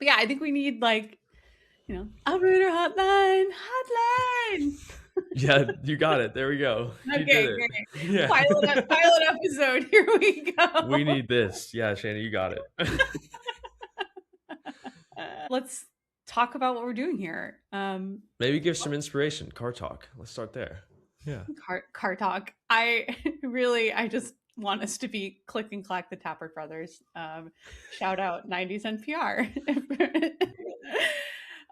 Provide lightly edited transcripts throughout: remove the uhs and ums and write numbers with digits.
But yeah, I think we need like, operator hotline. Yeah, you got it. There we go. You did Okay, it. great. Yeah. Pilot episode. Here we We go. need this. Yeah, Shana, you got it. Let's talk about what we're doing here. Maybe give some inspiration. Car talk. Let's start there. Yeah. Car talk. I just want us to be Click and Clack the Tappert brothers. Shout out 90s NPR.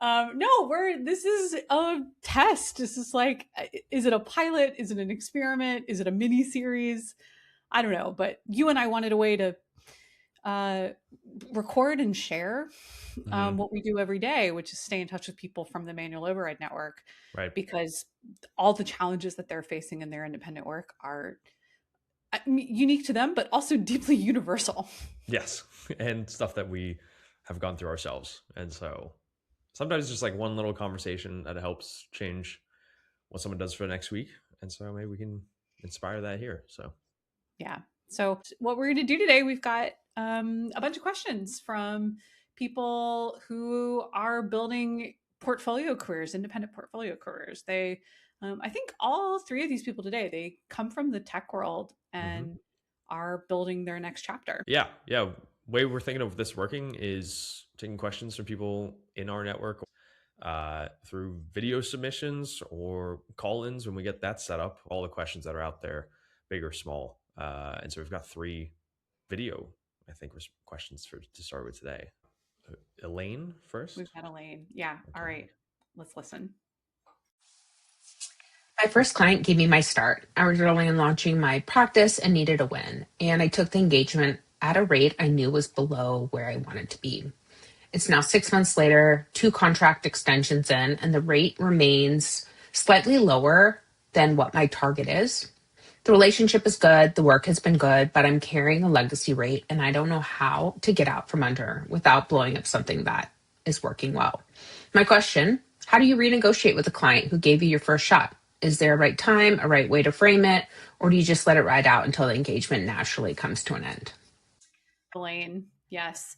No, this is a test. This is like, is it a pilot? Is it an experiment? Is it a mini series? I don't know, but you and I wanted a way to uh, record and share Hmm. what we do every day, which is stay in touch with people from the Manual Override Network, Right. because all the challenges that they're facing in their independent work are unique to them, but also deeply universal. Yes. And stuff that we have gone through ourselves. And so sometimes it's just like one little conversation that helps change what someone does for the next week. And so maybe we can inspire that here. So, Yeah. So, what we're going to do today, we've got a bunch of questions from people who are building portfolio careers, independent portfolio careers. I think all three of these people today, they come from the tech world mhm. and are building their next chapter. Yeah. Yeah. Way we're thinking of this working is taking questions from people in our network through video submissions or call ins when we get that set up, all the questions that are out there, big or small. And so we've got three video, I think, questions to start with today. Elaine We've first. got Elaine. Yeah. All Okay. right. Let's listen. My first client gave me my start. I was early in launching my practice and needed a win, and I took the engagement at a rate I knew was below where I wanted to be. It's now 6 months later, two contract extensions in, and the rate remains slightly lower than what my target is. The relationship is good, the work has been good, but I'm carrying a legacy rate and I don't know how to get out from under without blowing up something that is working well. My question: how do you renegotiate with a client who gave you your first shot? Is there a right time, a right way to frame it, or do you just let it ride out until the engagement naturally comes to an end? Elaine. Yes.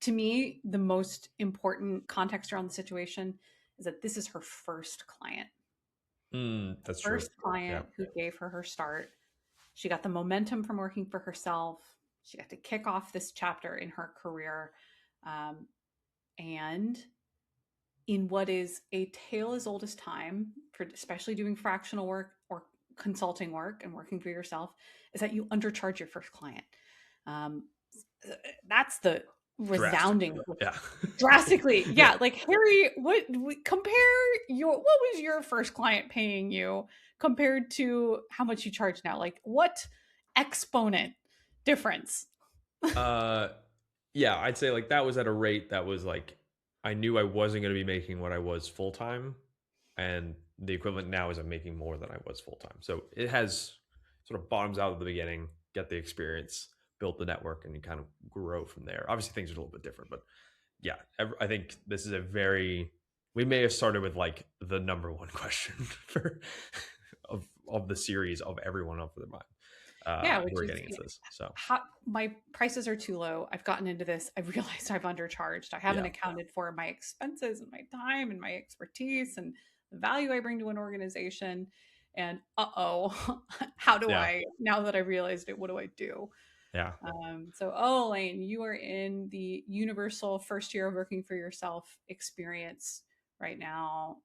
To me, the most important context around the situation is that this is her first client. That's true. First Yeah. client who gave her start. She got the momentum from working for herself. She got to kick off this chapter in her career. Um, and in what is a tale as old as time, for especially doing fractional work or consulting work and working for yourself, is that you undercharge your first client. Um, that's the resounding Drastically. Yeah. drastically. Yeah. Yeah, like Harry, what was your first client paying you compared to how much you charge now? Like what exponent difference? Uh, yeah, I'd say like that was at a rate that was like I knew I wasn't going to be making what I was full time, and the equivalent now is I'm making more than I was full time. So it has sort of bottoms out at the beginning, get the experience, built the network, and you kind of grow from there. Obviously, things are a little bit different, but yeah, I think this is a very we may have started with like the number one question for of the series of everyone up for their mind Yeah, who which are is getting into this. So how my prices are too low. I've gotten into this. I've realized I've undercharged. I haven't yeah, accounted for my expenses and my time and my expertise and the value I bring to an organization. And how do yeah, I, now that I realized it, what do I do? yeah. Elaine, you are in the universal first year of working for yourself experience right now.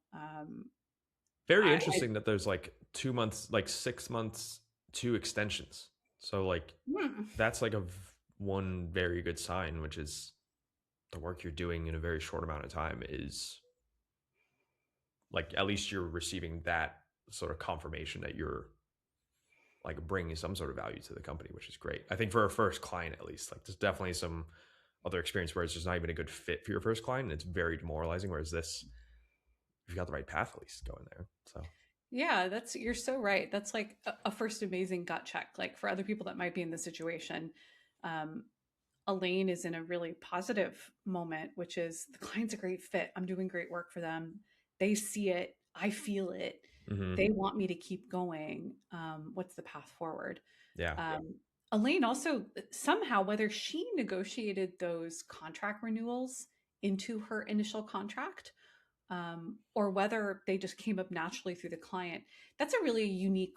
Very I interesting that there's like 2 months, like 6 months, two extensions. So like hmm. that's like one very good sign, which is the work you're doing in a very short amount of time is like at least you're receiving that sort of confirmation that you're like bringing some sort of value to the company, which is great. I think for a first client, at least, like there's definitely some other experience where it's just not even a good fit for your first client, and it's very demoralizing. Whereas this, you've got the right path at least going there. So Yeah, you're so right. That's like a first amazing gut check. Like for other people that might be in the situation, um, Elaine is in a really positive moment, which is the client's a great fit. I'm doing great work for them. They see it. I feel it. mhm. They want me to keep going. What's the path forward? Yeah, Elaine also somehow, whether she negotiated those contract renewals into her initial contract, or whether they just came up naturally through the client. That's a really unique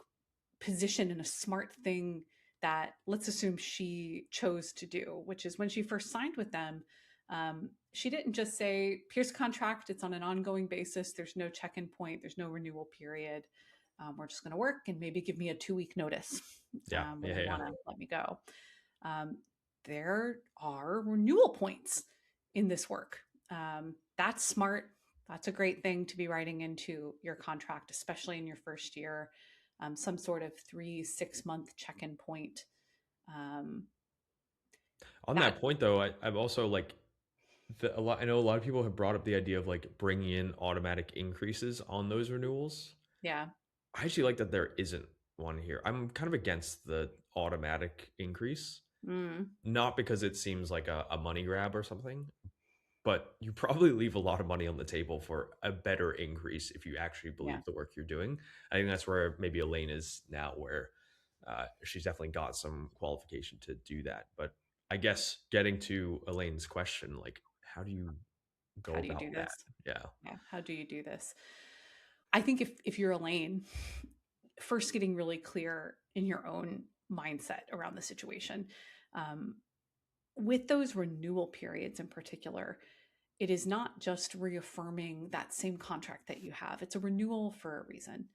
position and a smart thing that, let's assume, she chose to do, which is when she first signed with them, she didn't just say, here's a contract, it's on an ongoing basis, there's no check-in point, there's no renewal period. We're just going to work and maybe give me a 2-week notice when you want to let me go. There are renewal points in this work. That's smart. That's a great thing to be writing into your contract, especially in your first year. Some sort of 3-6 month check-in point. On that point, though, I've also like I know a lot of people have brought up the idea of like bringing in automatic increases on those renewals. Yeah. I actually like that there isn't one here. I'm kind of against the automatic increase, not because it seems like a money grab or something, but you probably leave a lot of money on the table for a better increase if you actually believe the work you're doing. I think that's where maybe Elaine is now, where she's definitely got some qualification to do that. But I guess getting to Elaine's question, like, how do you go How do you about do that? this? Yeah. How do you do this? I think if you're Elaine, first getting really clear in your own mindset around the situation. With those renewal periods in particular, it is not just reaffirming that same contract that you have. It's a renewal for a reason.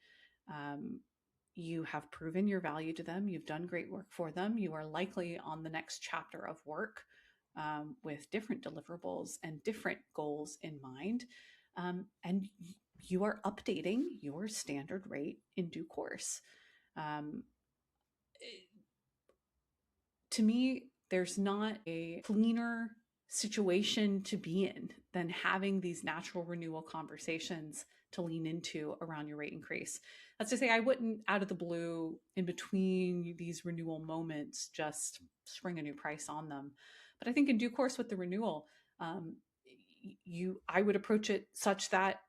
You have proven your value to them. You've done great work for them. You are likely on the next chapter of work with different deliverables and different goals in mind. And you are updating your standard rate in due course. To me, there's not a cleaner situation to be in than having these natural renewal conversations to lean into around your rate increase. That's to say, I wouldn't, out of the blue, in between these renewal moments, just spring a new price on them. But I think in due course with the renewal, I would approach it such that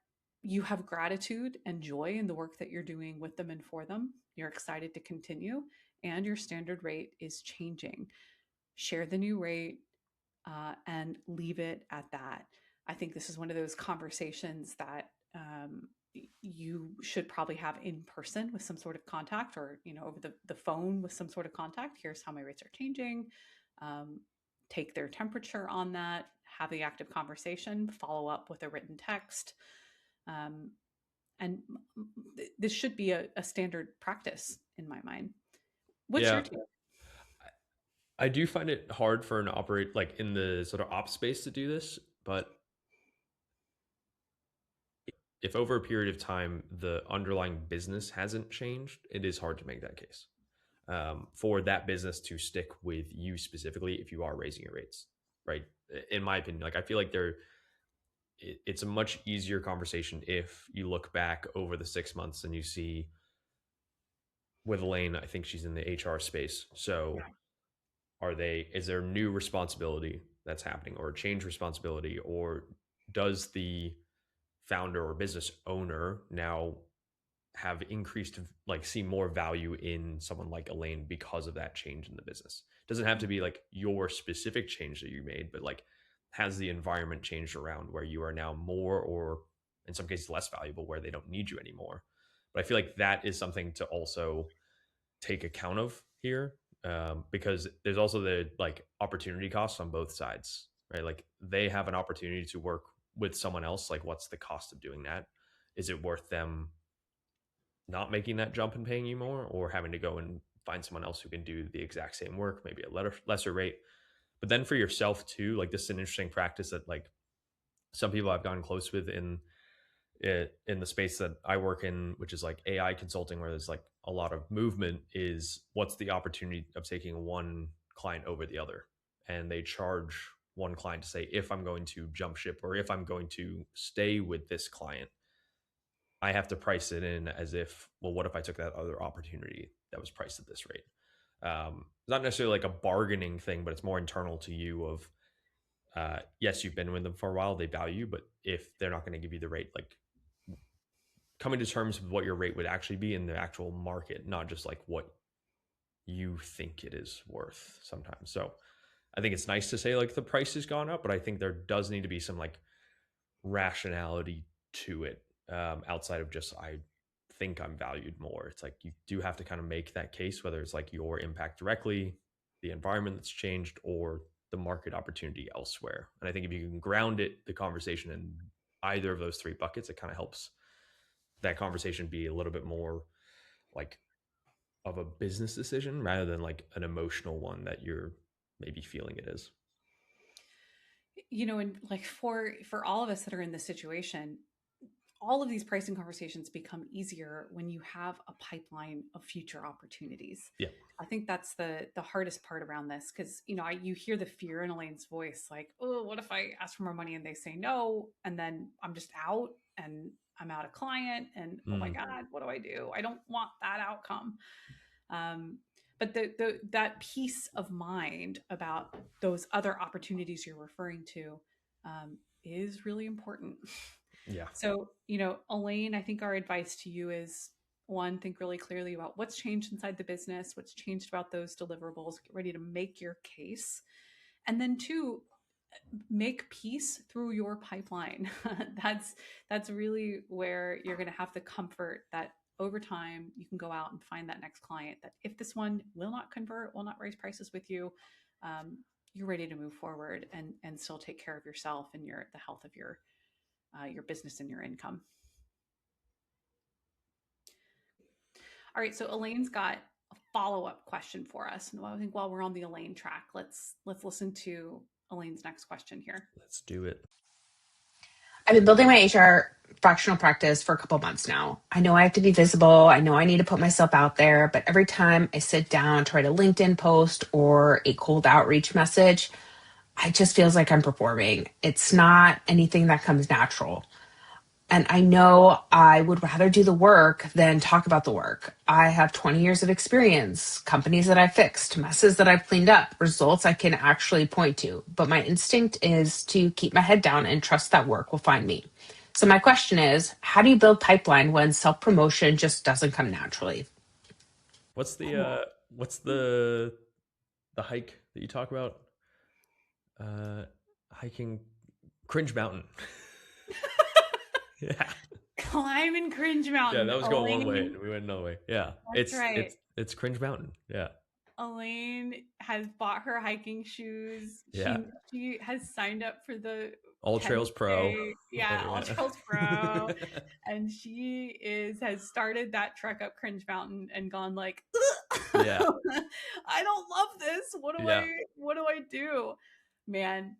you have gratitude and joy in the work that you're doing with them and for them. You're excited to continue, and your standard rate is changing. Share the new rate and leave it at that. I think this is one of those conversations that you should probably have in person with some sort of contact, or over the phone with some sort of contact. Here's how my rates are changing. Take their temperature on that, have the active conversation, follow up with a written text. And this should be a standard practice in my mind. What's your take? I do find it hard for an operate like in the sort of ops space to do this, but if over a period of time the underlying business hasn't changed, it is hard to make that case for that business to stick with you specifically if you are raising your rates, right? In my opinion, like I feel like it's a much easier conversation if you look back over the 6 months and you see with Elaine, I think she's in the HR space. So is there new responsibility that's happening, or change responsibility, or does the founder or business owner now have increased, like see more value in someone like Elaine because of that change in the business? Doesn't have to be like your specific change that you made, but like has the environment changed around where you are now more, or in some cases less valuable, where they don't need you anymore? But I feel like that is something to also take account of here, because there's also the like opportunity costs on both sides, right? Like they have an opportunity to work with someone else. Like what's the cost of doing that? Is it worth them not making that jump and paying you more, or having to go and find someone else who can do the exact same work, maybe at lesser rate? But then for yourself too, like this is an interesting practice that like some people I've gotten close with in the space that I work in, which is like AI consulting, where there's like a lot of movement, is what's the opportunity of taking one client over the other. And they charge one client to say, if I'm going to jump ship, or if I'm going to stay with this client, I have to price it in as if, well, what if I took that other opportunity that was priced at this rate? Not necessarily like a bargaining thing, but it's more internal to you of, yes, you've been with them for a while, they value you, but if they're not going to give you the rate, like coming to terms with what your rate would actually be in the actual market, not just like what you think it is worth sometimes. So I think it's nice to say like the price has gone up, but I think there does need to be some like rationality to it, outside of just I think I'm valued more. It's like you do have to kind of make that case, whether it's like your impact directly, the environment that's changed, or the market opportunity elsewhere. And I think if you can ground it, the conversation in either of those three buckets, it kind of helps that conversation be a little bit more like of a business decision rather than like an emotional one that you're maybe feeling it is. And like for all of us that are in this situation, all of these pricing conversations become easier when you have a pipeline of future opportunities. Yeah. I think that's the hardest part around this, because you hear the fear in Elaine's voice, like, oh, what if I ask for more money and they say no, and then I'm just out and I'm out a client, and oh my God, what do I do? I don't want that outcome. But that peace of mind about those other opportunities you're referring to is really important. Yeah. So, Elaine, I think our advice to you is, one, think really clearly about what's changed inside the business, what's changed about those deliverables, get ready to make your case. And then two, make peace through your pipeline. that's really where you're going to have the comfort that over time you can go out and find that next client, that if this one will not convert, will not raise prices with you, you're ready to move forward and still take care of yourself and the health of your business and your income. All right, so Elaine's got a follow-up question for us, and I think while we're on the Elaine track, let's listen to Elaine's next question here. Let's do it. I've been building my HR fractional practice for a couple months now. I know I have to be visible. I know I need to put myself out there, but every time I sit down to write a LinkedIn post or a cold outreach message, it just feels like I'm performing. It's not anything that comes natural. And I know I would rather do the work than talk about the work. I have 20 years of experience, companies that I've fixed, messes that I've cleaned up, results I can actually point to. But my instinct is to keep my head down and trust that work will find me. So my question is, how do you build pipeline when self-promotion just doesn't come naturally? What's the hike that you talk about? Hiking Cringe Mountain. Yeah. Climbing Cringe Mountain. Yeah, that was going one way and we went another way. Yeah. That's right. It's Cringe Mountain. Yeah. Elaine has bought her hiking shoes. Yeah. She has signed up for the All Trails Pro. Yeah, All Trails Pro. And she has started that trek up Cringe Mountain and gone like, yeah, I don't love this. What do I do? Man,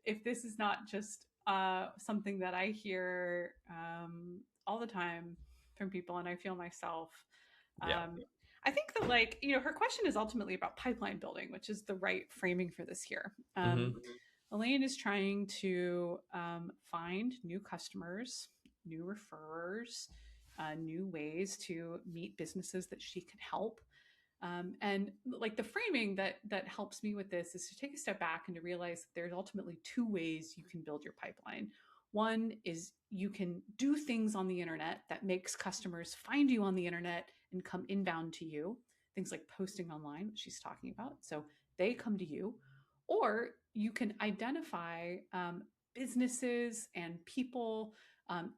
if this is not just something that I hear all the time from people, and I feel myself. I think that, like, her question is ultimately about pipeline building, which is the right framing for this here. Elaine is trying to find new customers, new referrers, new ways to meet businesses that she can help. And like the framing that helps me with this is to take a step back and to realize that there's ultimately two ways you can build your pipeline. One is you can do things on the internet that makes customers find you on the internet and come inbound to you, things like posting online, which she's talking about. So they come to you. Or you can identify businesses and people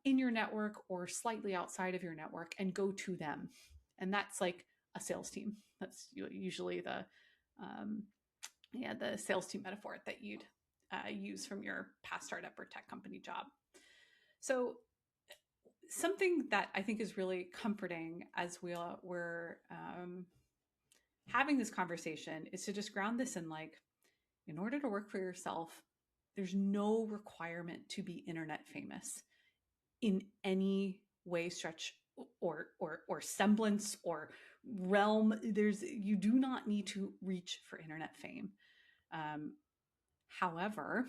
in your network or slightly outside of your network and go to them. And that's like a sales team. That's usually the sales team metaphor that you'd use from your past startup or tech company job. So something that I think is really comforting as we're having this conversation is to just ground this in, like, in order to work for yourself, there's no requirement to be internet famous in any way, stretch, or semblance or realm. You do not need to reach for internet fame. However,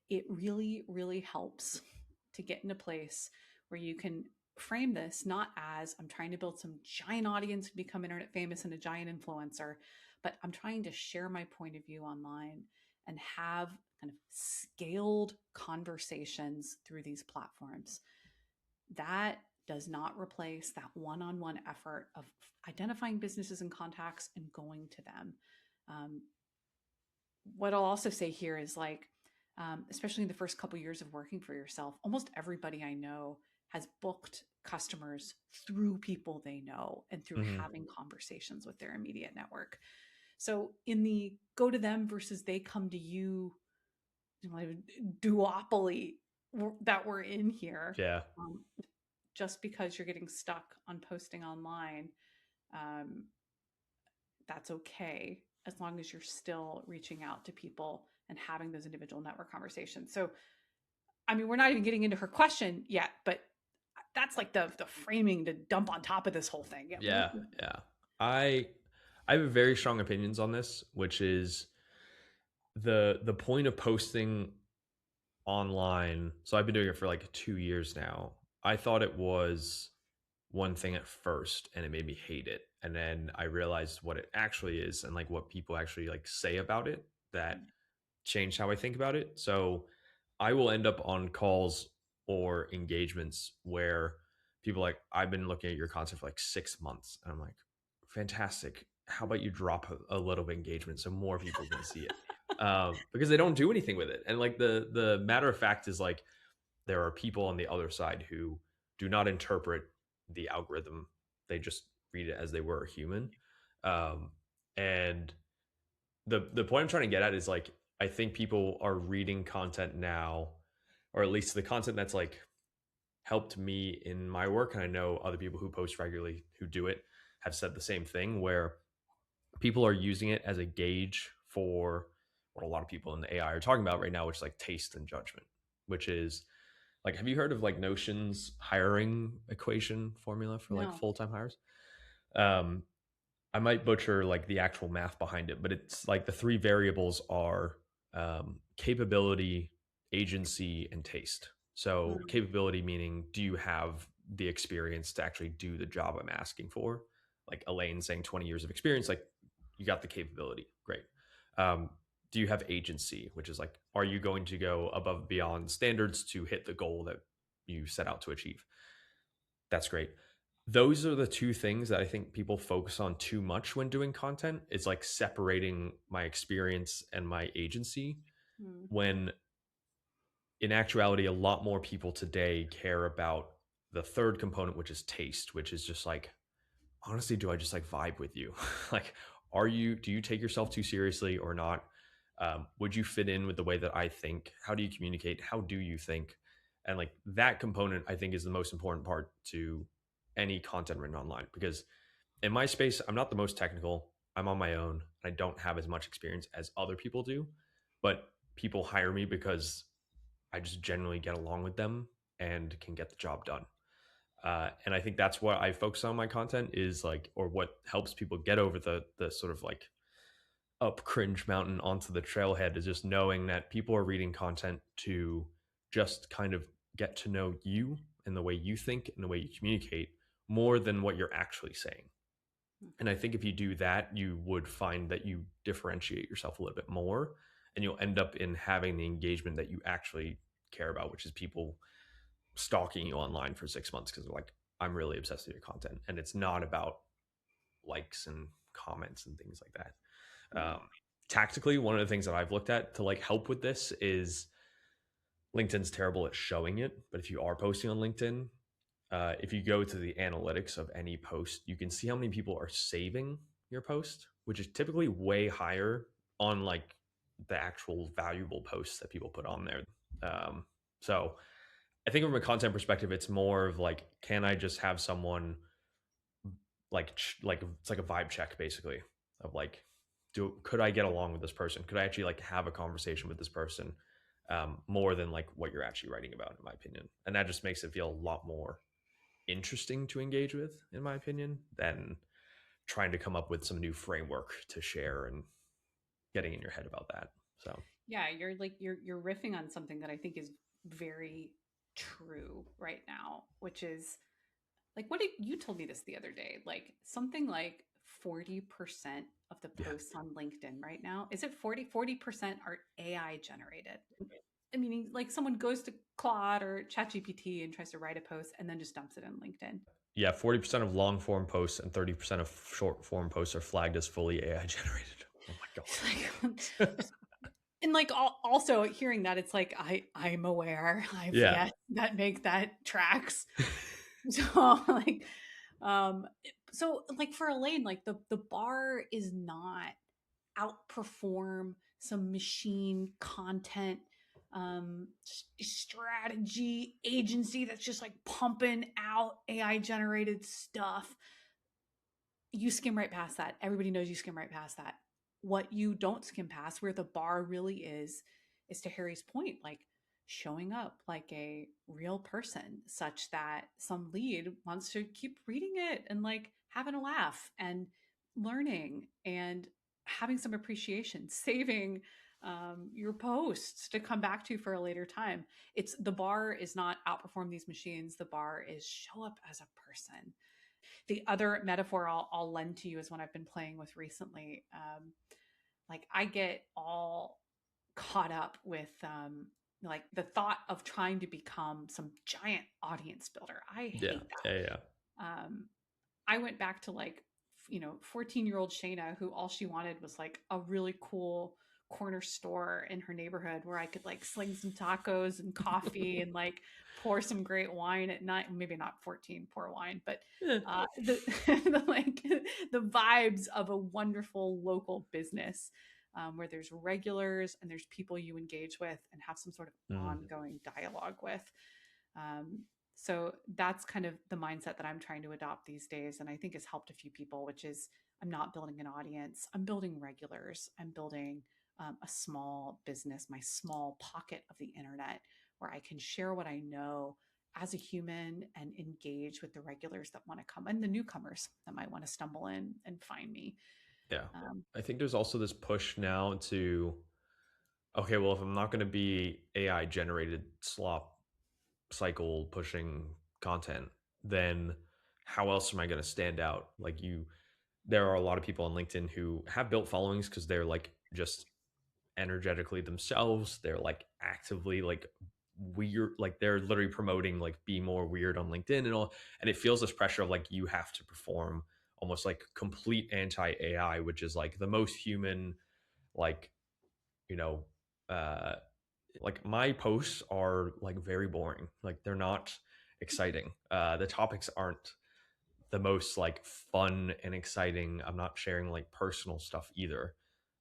it really, really helps to get in a place where you can frame this not as I'm trying to build some giant audience and become internet famous and a giant influencer, but I'm trying to share my point of view online and have kind of scaled conversations through these platforms. That does not replace that one-on-one effort of identifying businesses and contacts and going to them. what I'll also say here is like, especially in the first couple years of working for yourself, almost everybody I know has booked customers through people they know and through Mm-hmm. having conversations with their immediate network. So in the go to them versus they come to you, duopoly that we're in here, Yeah. just because you're getting stuck on posting online, um, that's okay as long as you're still reaching out to people and having those individual network conversations. So, I mean, we're not even getting into her question yet, but that's like the framing to dump on top of this whole thing. Yeah. Yeah. I I have very strong opinions on this, which is the point of posting online. So I've been doing it for like 2 years now. I thought it was one thing at first and it made me hate it. And then I realized what it actually is and like what people actually like say about it that changed how I think about it. So I will end up on calls or engagements where people are like, I've been looking at your content for like 6 months. And I'm like, fantastic. How about you drop a little bit of engagement so more people can see it? Because they don't do anything with it. And like the matter of fact is like there are people on the other side who do not interpret the algorithm. They just read it as they were a human. Um, and the point I'm trying to get at is like I think people are reading content now, or at least the content that's like helped me in my work, and I know other people who post regularly who do it have said the same thing, where people are using it as a gauge for what a lot of people in the AI are talking about right now, which is like taste and judgment, which is like, have you heard of like Notion's hiring equation formula for like No. full-time hires? Um, I might butcher like the actual math behind it, but it's like the three variables are capability, agency, and taste. So Mm. capability meaning, do you have the experience to actually do the job I'm asking for? Like Elaine saying 20 years of experience, like you got the capability. Great. Um, do you have agency, which is like, are you going to go above and beyond standards to hit the goal that you set out to achieve? That's great. Those are the two things that I think people focus on too much when doing content. It's like separating my experience and my agency, Mm. when in actuality, a lot more people today care about the third component, which is taste, which is just like, honestly, do I just like vibe with you? Like, do you take yourself too seriously or not? Would you fit in with the way that I think? How do you communicate? How do you think? And like that component, I think is the most important part to any content written online, because in my space, I'm not the most technical. I'm on my own. I don't have as much experience as other people do, but people hire me because I just generally get along with them and can get the job done. And I think that's what I focus on my content is like, or what helps people get over the sort of like up cringe mountain onto the trailhead, is just knowing that people are reading content to just kind of get to know you and the way you think and the way you communicate more than what you're actually saying. And I think if you do that, you would find that you differentiate yourself a little bit more, and you'll end up in having the engagement that you actually care about, which is people stalking you online for 6 months because they're like, I'm really obsessed with your content. And it's not about likes and comments and things like that. Mm. Tactically, one of the things that I've looked at to like help with this is LinkedIn's terrible at showing it. But if you are posting on LinkedIn, if you go to the analytics of any post, you can see how many people are saving your post, which is typically way higher on like the actual valuable posts that people put on there. So I think from a content perspective, it's more of like, can I just have someone like it's like a vibe check basically of like, could I get along with this person? Could I actually like have a conversation with this person? More than like what you're actually writing about, in my opinion. And that just makes it feel a lot more interesting to engage with, in my opinion, than trying to come up with some new framework to share and getting in your head about that. So Yeah, you're like you're riffing on something that I think is very true right now, which is like what did you told me this the other day? Like something like 40% of the yeah, posts on LinkedIn right now, is it 40% are AI generated? I mean, like someone goes to Claude or ChatGPT and tries to write a post and then just dumps it in LinkedIn. yeah, 40% of long form posts and 30% of short form posts are flagged as fully AI generated. Oh my It's like, god. And like also hearing that, it's like I'm aware. Yeah. Yes, that tracks. So like um so like for Elaine, like the bar is not outperform some machine content strategy agency that's just like pumping out AI generated stuff. You skim right past that. Everybody knows you skim right past that. What you don't skim past, where the bar really is to Harry's point, like showing up like a real person, such that some lead wants to keep reading it and like having a laugh and learning and having some appreciation, saving your posts to come back to for a later time. It's the bar is not outperform these machines. The bar is show up as a person. The other metaphor I'll lend to you is one I've been playing with recently. Like I get all caught up with like the thought of trying to become some giant audience builder. I Yeah. hate Yeah. that. Yeah. I went back to like 14-year-old Shaina, who all she wanted was like a really cool corner store in her neighborhood where I could like sling some tacos and coffee and like pour some great wine at night. Maybe not 14, pour wine, but Yeah. the like the vibes of a wonderful local business where there's regulars and there's people you engage with and have some sort of Mm. ongoing dialogue with. So that's kind of the mindset that I'm trying to adopt these days. And I think has helped a few people, which is I'm not building an audience. I'm building regulars. I'm building a small business, my small pocket of the internet where I can share what I know as a human and engage with the regulars that want to come and the newcomers that might want to stumble in and find me. Yeah. I think there's also this push now to, okay, well, if I'm not going to be AI generated slop cycle pushing content, then how else am I going to stand out? Like there are a lot of people on LinkedIn who have built followings because they're like just energetically themselves. They're like actively like weird, like they're literally promoting like be more weird on LinkedIn and all. And it feels this pressure of like you have to perform almost like complete anti AI, which is like the most human, like, you know, uh, like my posts are like very boring. Like they're not exciting. The topics aren't the most like fun and exciting. I'm not sharing like personal stuff either,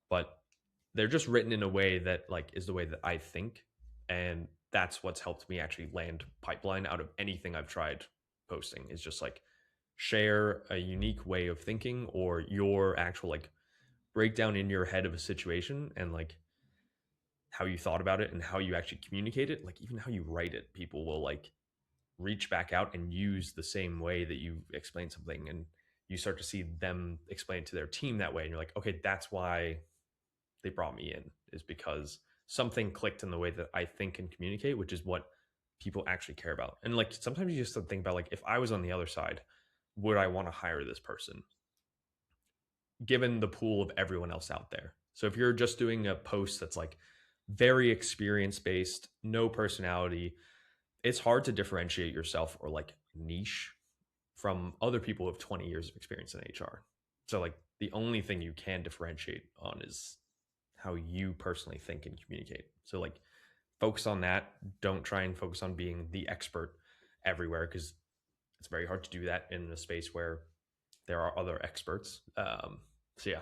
but they're just written in a way that like is the way that I think, and that's what's helped me actually land pipeline out of anything I've tried posting is just like share a unique way of thinking or your actual like breakdown in your head of a situation and like how you thought about it and how you actually communicate it, like even how you write it, people will like reach back out and use the same way that you explain something, and you start to see them explain it to their team that way, and you're like, okay, that's why they brought me in, is because something clicked in the way that I think and communicate, which is what people actually care about. And like sometimes you just think about like if I was on the other side, would I want to hire this person given the pool of everyone else out there? So if you're just doing a post that's like very experience based, no personality, it's hard to differentiate yourself or like niche from other people with 20 years of experience in HR. So like the only thing you can differentiate on is how you personally think and communicate. So like focus on that. Don't try and focus on being the expert everywhere because it's very hard to do that in a space where there are other experts. So yeah.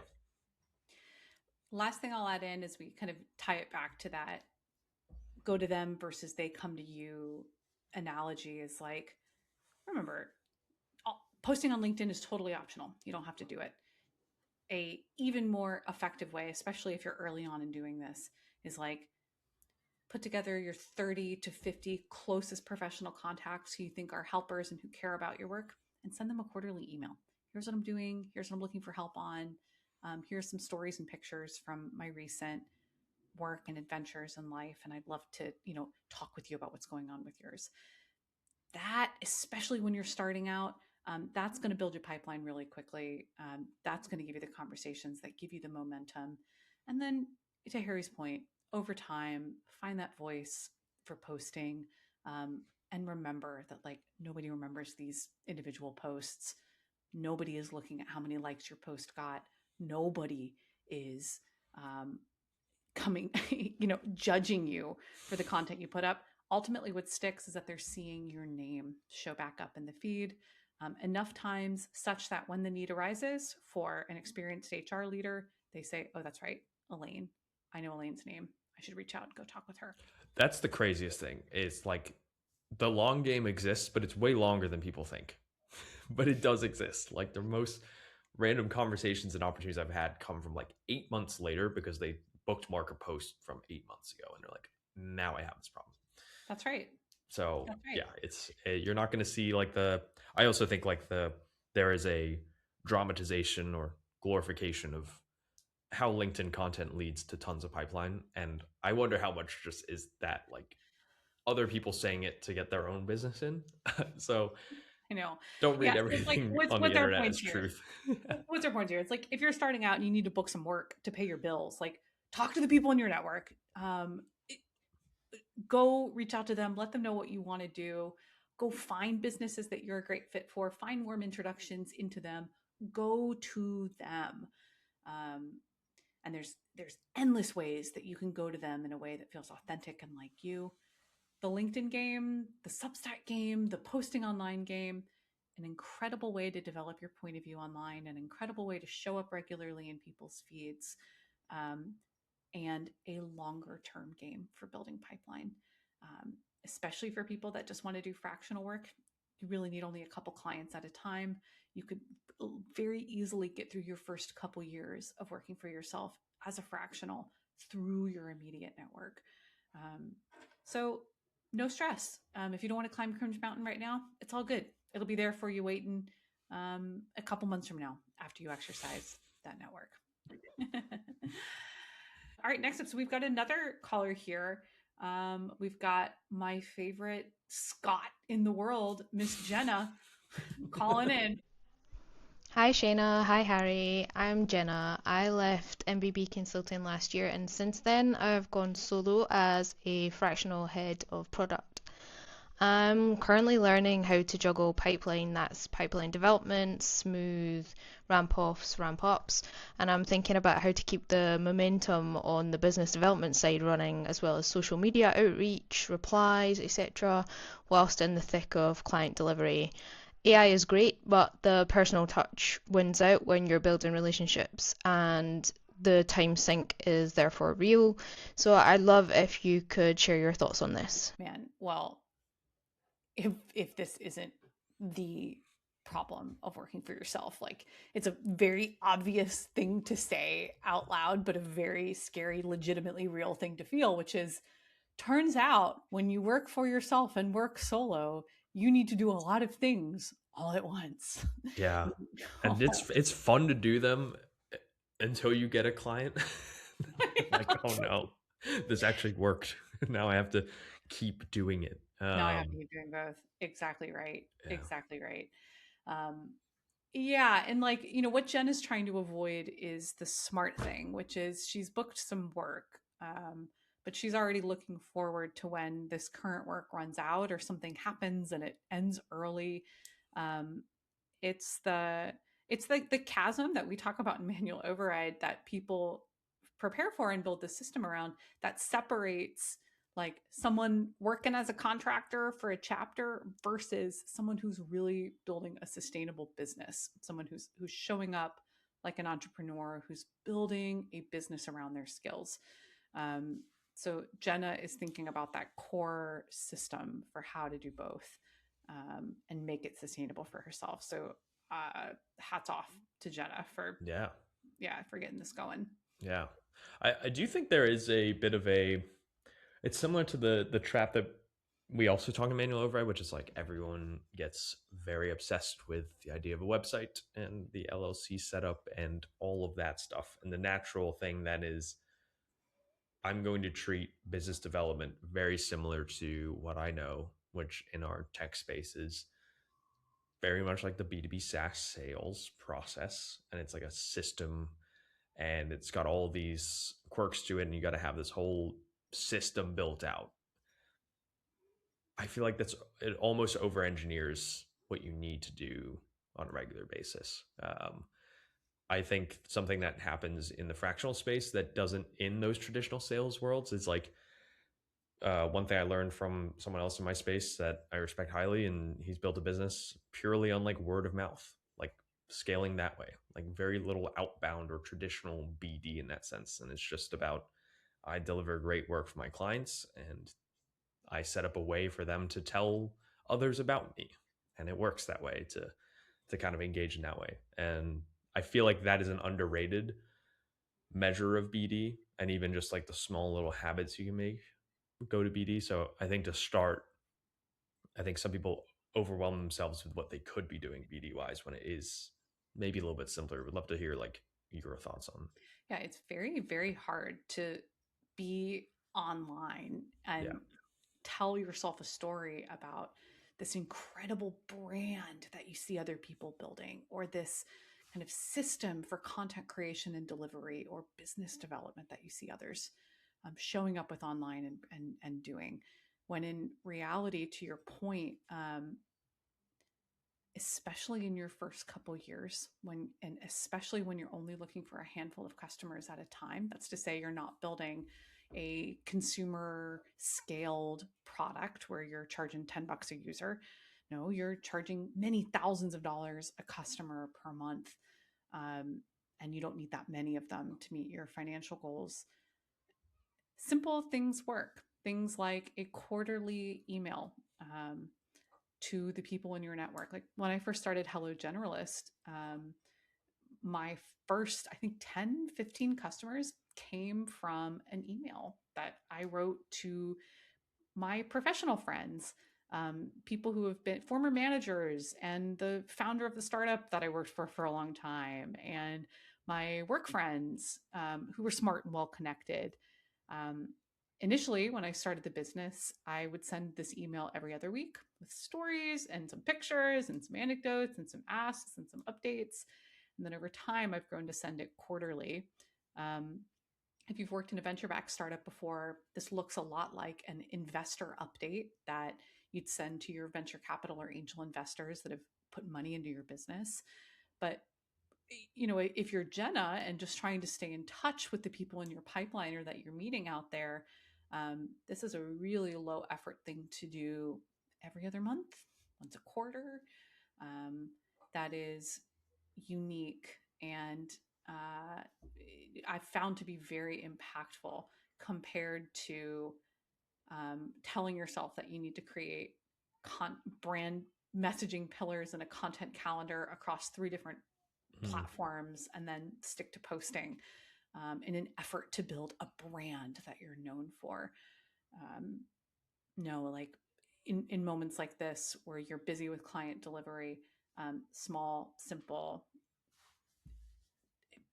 Last thing I'll add in is we kind of tie it back to that go to them versus they come to you analogy is like, remember, posting on LinkedIn is totally optional. You don't have to do it. A even more effective way, especially if you're early on in doing this, is like put together your 30 to 50 closest professional contacts who you think are helpers and who care about your work and send them a quarterly email. Here's what I'm doing. Here's what I'm looking for help on. Here's some stories and pictures from my recent work and adventures in life. And I'd love to, talk with you about what's going on with yours. That, especially when you're starting out, that's going to build your pipeline really quickly. That's going to give you the conversations that give you the momentum. And then, to Harry's point, over time, find that voice for posting. And remember that, like, nobody remembers these individual posts. Nobody is looking at how many likes your post got. Nobody is coming, judging you for the content you put up. Ultimately, what sticks is that they're seeing your name show back up in the feed enough times such that when the need arises for an experienced HR leader, they say, oh, that's right, Elaine. I know Elaine's name. I should reach out and go talk with her. That's the craziest thing. It's like the long game exists, but it's way longer than people think. But it does exist. Like the most random conversations and opportunities I've had come from like 8 months later because they bookmark a post from 8 months ago and they're like, now I have this problem. That's right. So That's right. yeah, it's you're not going to see like I also think like there is a dramatization or glorification of how LinkedIn content leads to tons of pipeline. And I wonder how much just is that like other people saying it to get their own business in. So I know. don't read Yeah, it's like everything what's on the what's our internet point as here? truth. What's our point here? It's like if you're starting out and you need to book some work to pay your bills, like talk to the people in your network. Go reach out to them, let them know what you want to do. Go find businesses that you're a great fit for, find warm introductions into them, go to them. And there's endless ways that you can go to them in a way that feels authentic and like you. The LinkedIn game, the Substack game, the posting online game, an incredible way to develop your point of view online, an incredible way to show up regularly in people's feeds, um, and a longer term game for building pipeline, especially for people that just want to do fractional work. You really need only a couple clients at a time. You could very easily get through your first couple years of working for yourself as a fractional through your immediate network. So no stress. If you don't want to climb Cringe Mountain right now, it's all good. It'll be there for you waiting a couple months from now after you exercise that network. All right, next up, so we've got another caller here. We've got my favorite Scot in the world, Miss Jenna, calling in. Hi Shaina, hi Harry. I'm Jenna. I left MBB Consulting last year and since then I've gone solo as a fractional head of product. I'm currently learning how to juggle pipeline, that's pipeline development, smooth ramp offs, ramp ups, and I'm thinking about how to keep the momentum on the business development side running as well as social media outreach, replies, etc., whilst in the thick of client delivery. AI is great, but the personal touch wins out when you're building relationships and the time sink is therefore real. So I'd love if you could share your thoughts on this. Man, well, if this isn't the problem of working for yourself, like it's a very obvious thing to say out loud, but a very scary, legitimately real thing to feel, which is turns out when you work for yourself and work solo, you need to do a lot of things all at once. Yeah. And it's fun to do them until you get a client. Like, oh no, this actually worked. Now I have to keep doing it. Now I have to keep doing both. Exactly right. Yeah. Exactly right. Yeah, and like, what Jen is trying to avoid is the smart thing, which is she's booked some work, but she's already looking forward to when this current work runs out or something happens and it ends early. Um, it's the it's like the chasm that we talk about in manual override that people prepare for and build the system around that separates like someone working as a contractor for a chapter versus someone who's really building a sustainable business, someone who's showing up like an entrepreneur who's building a business around their skills. So Jenna is thinking about that core system for how to do both, and make it sustainable for herself. So hats off to Jenna for for getting this going. Yeah. I do think there is a bit of it's similar to the trap that we also talk in manual override, which is like everyone gets very obsessed with the idea of a website and the LLC setup and all of that stuff. And the natural thing that is, I'm going to treat business development very similar to what I know, which in our tech space is very much like the B2B SaaS sales process. And it's like a system and it's got all these quirks to it. And you got to have this whole system built out. I feel like it almost over engineers what you need to do on a regular basis. I think something that happens in the fractional space that doesn't in those traditional sales worlds is like one thing I learned from someone else in my space that I respect highly, and he's built a business purely on like word of mouth, like scaling that way, like very little outbound or traditional BD in that sense. And it's just about I deliver great work for my clients and I set up a way for them to tell others about me. And it works that way to kind of engage in that way. And I feel like that is an underrated measure of BD, and even just like the small little habits you can make go to BD. So I think to start, I think some people overwhelm themselves with what they could be doing BD wise when it is maybe a little bit simpler. Would love to hear like your thoughts on. Yeah, it's very, very hard to be online and Yeah. tell yourself a story about this incredible brand that you see other people building, or this kind of system for content creation and delivery or business development that you see others showing up with online and doing. When in reality, to your point, especially in your first couple years, and especially when you're only looking for a handful of customers at a time, that's to say you're not building a consumer scaled product where you're charging $10 a user. No, you're charging many thousands of dollars a customer per month, and you don't need that many of them to meet your financial goals. Simple things work, things like a quarterly email to the people in your network. Like when I first started Hello Generalist, my first, I think 10, 15 customers came from an email that I wrote to my professional friends, people who have been former managers and the founder of the startup that I worked for a long time, and my work friends who were smart and well connected. Um, Initially, when I started the business, I would send this email every other week with stories and some pictures and some anecdotes and some asks and some updates. And then over time, I've grown to send it quarterly. Um, if you've worked in a venture backed startup before, this looks a lot like an investor update that you'd send to your venture capital or angel investors that have put money into your business. But if you're Jenna and just trying to stay in touch with the people in your pipeline or that you're meeting out there, this is a really low effort thing to do every other month, once a quarter. That is unique and I've found to be very impactful compared to telling yourself that you need to create brand messaging pillars and a content calendar across 3 different platforms and then stick to posting in an effort to build a brand that you're known for. No, like in moments like this where you're busy with client delivery, small, simple,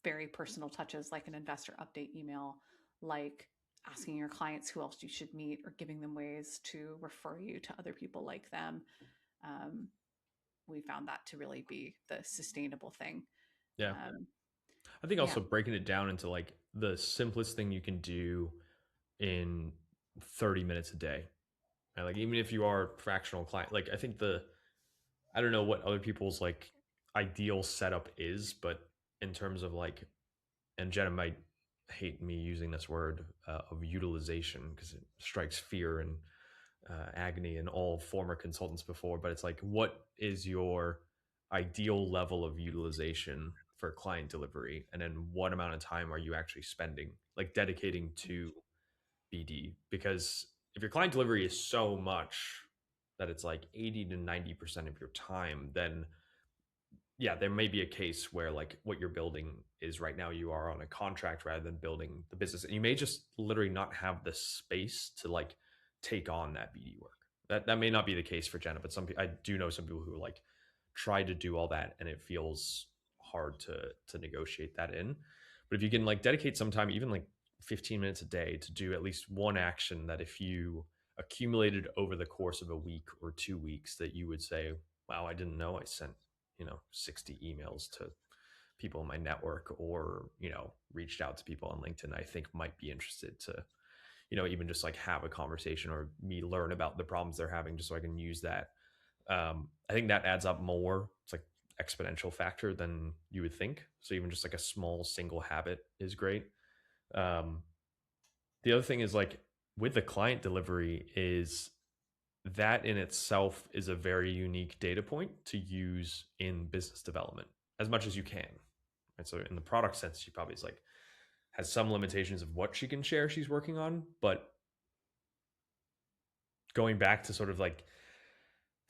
very personal touches like an investor update email, like asking your clients who else you should meet or giving them ways to refer you to other people like them. Um, we found that to really be the sustainable thing. Yeah. Um, I think yeah. also breaking it down into like the simplest thing you can do in 30 minutes a day. Right? Like even if you are a fractional client, like I think I don't know what other people's like ideal setup is, but in terms of like, and Jenna might hate me using this word of utilization because it strikes fear and agony in all former consultants before, but it's like, what is your ideal level of utilization for client delivery? And then what amount of time are you actually spending, like dedicating to BD? Because if your client delivery is so much that it's like 80 to 90% of your time, then yeah, there may be a case where like what you're building is right now you are on a contract rather than building the business. And you may just literally not have the space to like take on that BD work. That may not be the case for Jenna, but I do know some people who like try to do all that and it feels hard to negotiate that in. But if you can like dedicate some time, even like 15 minutes a day to do at least one action that if you accumulated over the course of a week or 2 weeks that you would say, wow, I didn't know I sent 60 emails to people in my network, or reached out to people on LinkedIn I think might be interested to even just like have a conversation or me learn about the problems they're having just so I can use that. I think that adds up more. It's like exponential factor than you would think. So even just like a small single habit is great. The other thing is like with the client delivery is that in itself is a very unique data point to use in business development as much as you can. And so in the product sense, she probably is like has some limitations of what she can share she's working on, but going back to sort of like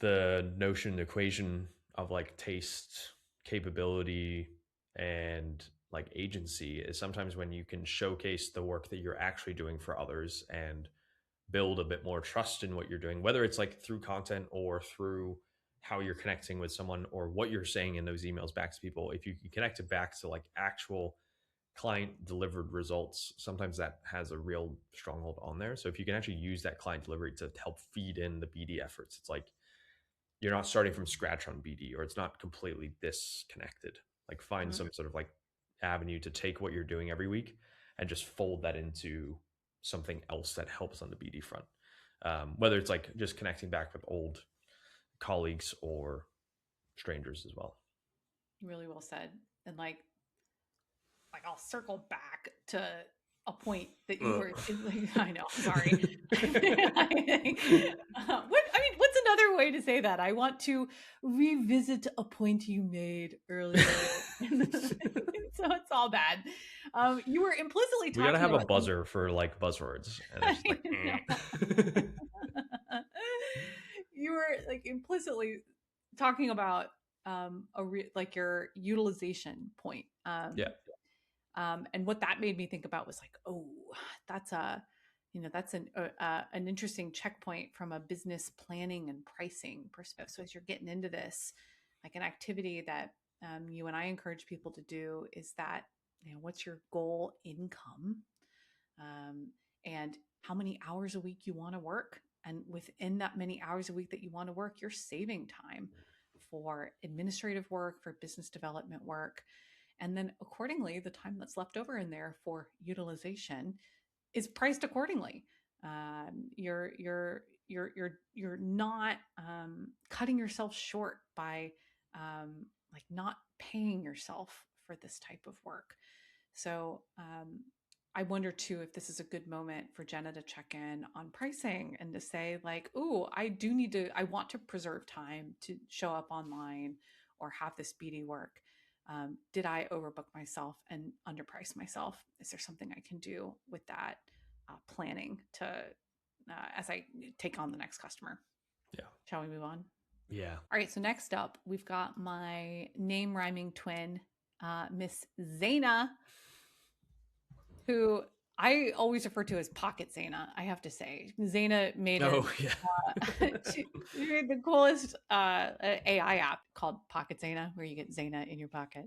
the notion equation of like taste, capability, and like agency is sometimes when you can showcase the work that you're actually doing for others and build a bit more trust in what you're doing, whether it's like through content or through how you're connecting with someone or what you're saying in those emails back to people. If you can connect it back to like actual client delivered results, sometimes that has a real stronghold on there. So if you can actually use that client delivery to help feed in the BD efforts, it's like you're not starting from scratch on BD, or it's not completely disconnected. Like find some sort of like avenue to take what you're doing every week and just fold that into something else that helps on the BD front. Whether it's like just connecting back with old colleagues or strangers as well. Really well said. And like I'll circle back to a point that you were. I know. Sorry. What's another way to say that? I want to revisit a point you made earlier. So it's all bad. You were implicitly talking. We gotta have about a buzzer for like buzzwords. And it's like, you were like implicitly talking about like your utilization point. Yeah. And what that made me think about was like, oh, that's an interesting checkpoint from a business planning and pricing perspective. So as you're getting into this, like an activity that you and I encourage people to do is that, what's your goal income, and how many hours a week you want to work. And within that many hours a week that you want to work, you're saving time for administrative work, for business development work. And then accordingly, the time that's left over in there for utilization is priced accordingly. You're not cutting yourself short by like not paying yourself for this type of work. So I wonder too if this is a good moment for Jenna to check in on pricing and to say like, "Ooh, I want to preserve time to show up online or have this BD work. Did I overbook myself and underprice myself? Is there something I can do with that planning to as I take on the next customer?" Yeah. Shall we move on? Yeah. All right. So next up, we've got my name rhyming twin, Miss Zaina, who I always refer to as Pocket Zaina. I have to say, Zaina made she made the coolest AI app called Pocket Zaina, where you get Zaina in your pocket.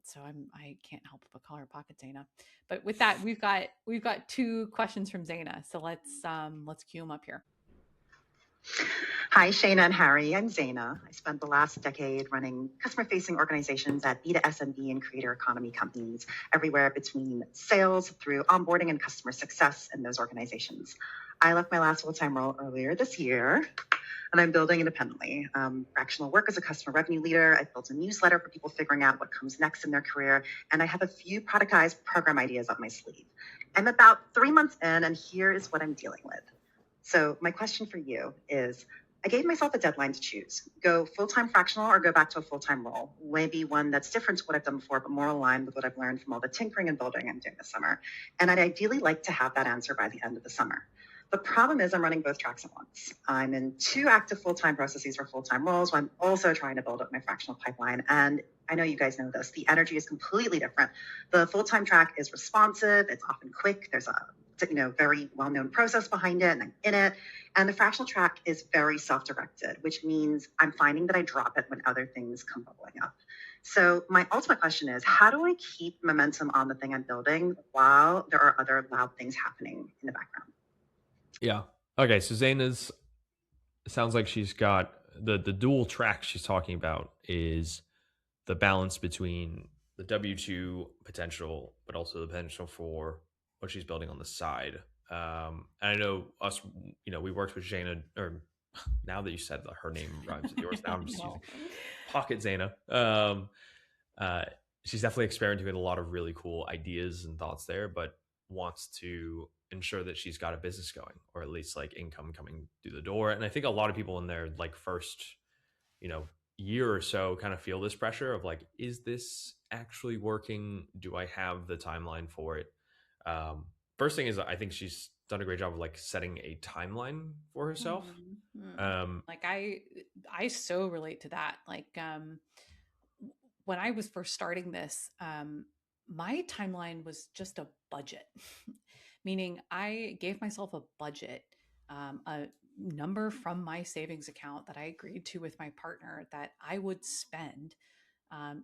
So I can't help but call her Pocket Zaina. But with that, we've got two questions from Zaina. So let's cue them up here. Hi, Shaina and Harry. I'm Zaina. I spent the last decade running customer-facing organizations at B2SMB and creator economy companies, everywhere between sales through onboarding and customer success in those organizations. I left my last full-time role earlier this year, and I'm building independently. Fractional work as a customer revenue leader. I've built a newsletter for people figuring out what comes next in their career, and I have a few productized program ideas up my sleeve. I'm about 3 months in, and here is what I'm dealing with. So my question for you is, I gave myself a deadline to choose. Go full-time fractional or go back to a full-time role. Maybe one that's different to what I've done before, but more aligned with what I've learned from all the tinkering and building I'm doing this summer. And I'd ideally like to have that answer by the end of the summer. The problem is I'm running both tracks at once. I'm in 2 active full-time processes for full-time roles, while I'm also trying to build up my fractional pipeline. And I know you guys know this. The energy is completely different. The full-time track is responsive. It's often quick. There's a very well-known process behind it, and I'm in it. And the fractional track is very self-directed, which means I'm finding that I drop it when other things come bubbling up. So my ultimate question is, how do I keep momentum on the thing I'm building while there are other loud things happening in the background? Yeah. Okay. So Zaina's sounds like she's got the dual track she's talking about is the balance between the W-2 potential, but also the potential for what she's building on the side. And I know us, we worked with Shaina, or now that you said that her name rhymes with yours, now I'm just No. using Pocket Zaina. She's definitely experimenting with a lot of really cool ideas and thoughts there, but wants to ensure that she's got a business going, or at least like income coming through the door. And I think a lot of people in their like first, year or so kind of feel this pressure of like, is this actually working? Do I have the timeline for it? First thing is, I think she's done a great job of like setting a timeline for herself. Like I so relate to that. Like when I was first starting this, my timeline was just a budget, meaning I gave myself a budget, a number from my savings account that I agreed to with my partner that I would spend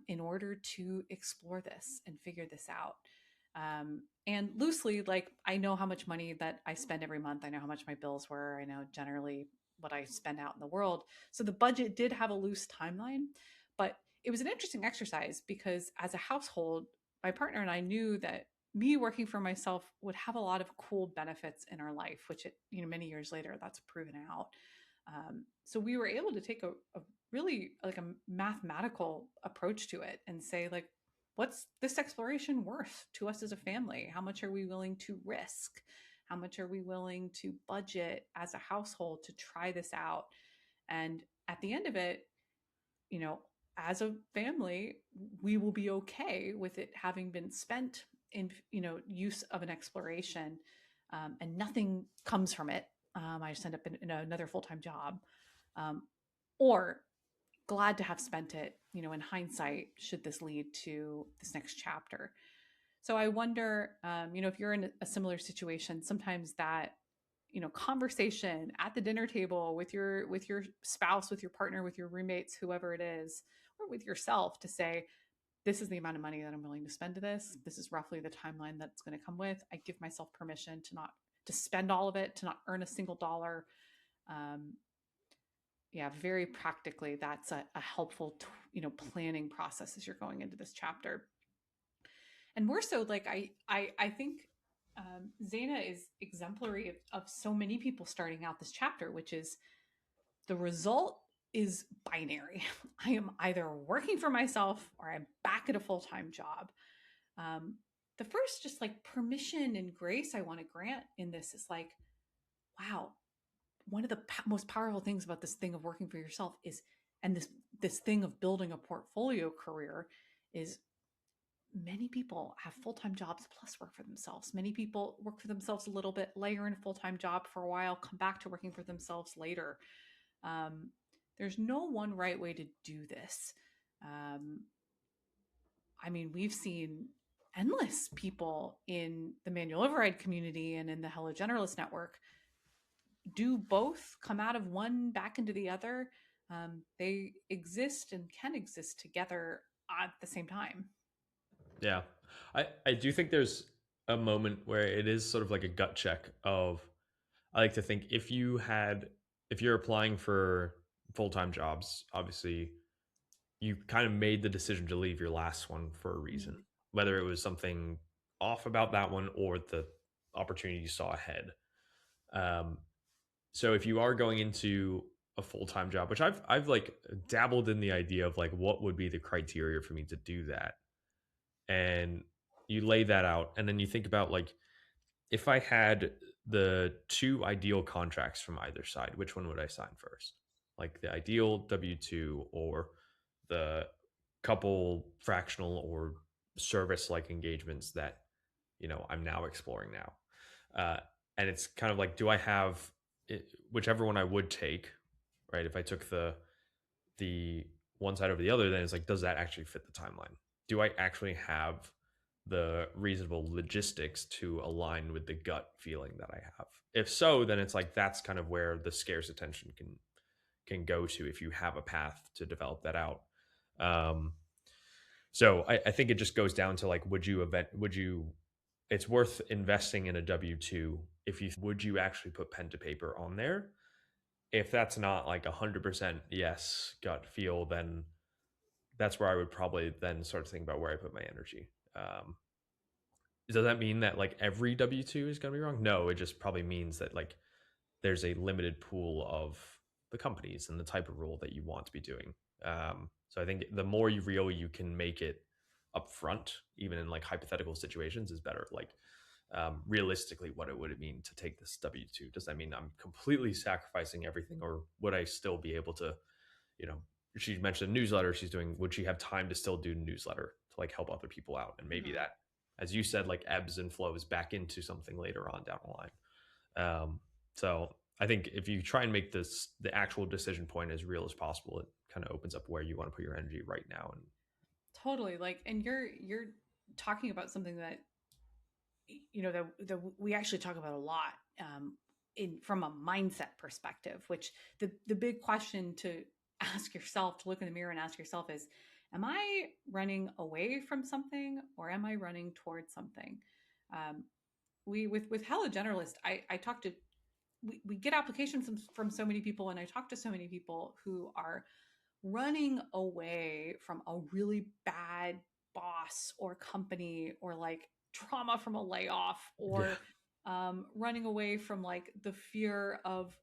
in order to explore this and figure this out. And loosely, like I know how much money that I spend every month. I know how much my bills were. I know generally what I spend out in the world. So the budget did have a loose timeline, but it was an interesting exercise because as a household, my partner and I knew that me working for myself would have a lot of cool benefits in our life, which many years later, that's proven out. So we were able to take a really like a mathematical approach to it and say like, what's this exploration worth to us as a family? How much are we willing to risk? How much are we willing to budget as a household to try this out? And at the end of it, as a family, we will be okay with it having been spent in, use of an exploration, and nothing comes from it. I just end up in another full-time job, or glad to have spent it, in hindsight, should this lead to this next chapter. So I wonder, if you're in a similar situation, sometimes that, conversation at the dinner table with your spouse, with your partner, with your roommates, whoever it is, or with yourself, to say, this is the amount of money that I'm willing to spend to this. This is roughly the timeline that's going to come with. I give myself permission to spend all of it, to not earn a single dollar. Yeah, very practically, that's a helpful, planning process as you're going into this chapter. And more so, like I think Zaina is exemplary of so many people starting out this chapter, which is the result is binary. I am either working for myself or I'm back at a full-time job. The first just like permission and grace I want to grant in this is like, wow, one of the most powerful things about this thing of working for yourself is, and this thing of building a portfolio career is, many people have full-time jobs plus work for themselves. Many people work for themselves a little bit, layer in a full-time job for a while, come back to working for themselves later. There's no one right way to do this. We've seen endless people in the manual override community and in the Hello Generalist network do both, come out of one back into the other. They exist and can exist together at the same time. Yeah. I do think there's a moment where it is sort of like a gut check of, I like to think if you're applying for full-time jobs, obviously you kind of made the decision to leave your last one for a reason, whether it was something off about that one or the opportunity you saw ahead. So if you are going into a full-time job, which I've like dabbled in the idea of like, what would be the criteria for me to do that? And you lay that out, and then you think about like, if I had the two ideal contracts from either side, which one would I sign first? Like the ideal W-2 or the couple fractional or service like engagements that, I'm now exploring now. And it's kind of like, do I have whichever one I would take, right? If I took the one side over the other, then it's like, does that actually fit the timeline? Do I actually have the reasonable logistics to align with the gut feeling that I have? If so, then it's like, that's kind of where the scarce attention can go to, if you have a path to develop that out. So I think it just goes down to like, it's worth investing in a W-2 would you actually put pen to paper on there? If that's not like 100% yes gut feel, then that's where I would probably then start to think about where I put my energy. Does that mean that like every W-2 is going to be wrong? No, it just probably means that like there's a limited pool of the companies and the type of role that you want to be doing. So I think the more real you can make it upfront, even in like hypothetical situations, is better. Like realistically, what it would it mean to take this W-2? Does that mean I'm completely sacrificing everything, or would I still be able to, you know, she mentioned newsletter she's doing, would she have time to still do newsletter to like help other people out? And maybe that, as you said, like ebbs and flows back into something later on down the line. So I think if you try and make this the actual decision point as real as possible, it kind of opens up where you want to put your energy right now. And Totally. Like, and you're talking about something that, you know, that we actually talk about a lot, in from a mindset perspective, which the big question to ask yourself, to look in the mirror and ask yourself is, am I running away from something, or am I running towards something? We with Hello Generalist, I talk to, we get applications from so many people, and I talk to so many people who are running away from a really bad boss or company, or like trauma from a layoff, yeah. or running away from like the fear of,